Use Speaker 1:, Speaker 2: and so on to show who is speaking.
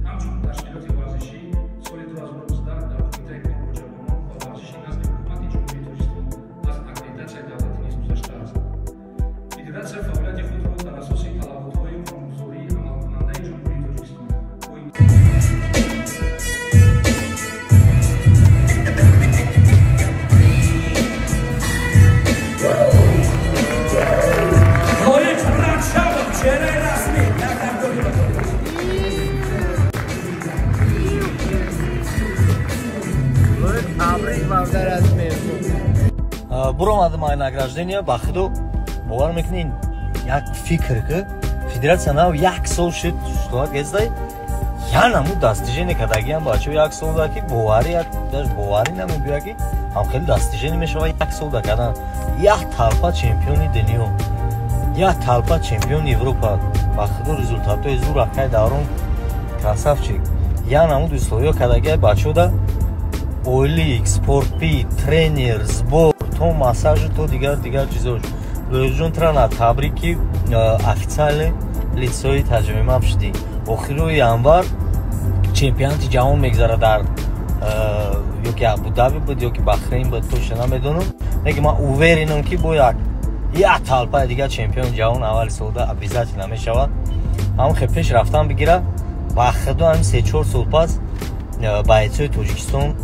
Speaker 1: همچون تشکیلات ورزشی سال 2019 در کمیته اقدام جوانان و ورزش نزد حکومت جمهوری تاجیکستان از اکریدیتاسیای دولتی نیز گذشته است. فدراسیا فعالیت خود را در اساس طلبات‌های قانونگذاری عملکننده جمهوری تاجیکستان
Speaker 2: Буромадам ай награждения ба худо бовар мекунед як фикр ки федератсия нав як сол шуд штуат гездай янаму дастижение кардагиам бачао як сол да ки бовари даже бовари намебия ки ҳам хеле дастижение мешава як сол да кардан як талпа чемпиони дунё як талпа чемпиони европа ба худо результатои зур акай даврон красавчик янаму условиё кардагиам бачао да олик спортпи тренер сбор то массажу то дигар чизош лӯжун трана табрики официальне лицои таҷмимам шуди охирои январ чемпионати ҷаҳон мегзара дар ёки абудаби буд ёки бахрейн буд точно намедонам лекин ман уверенам ки бо як талпаи дигар чемпиони ҷаҳон аввали солда обязательно мешавад ҳам хел пеш рафтан бигира ба худо ҳамин 3-4 сол пас ба эътисоди тоҷикистон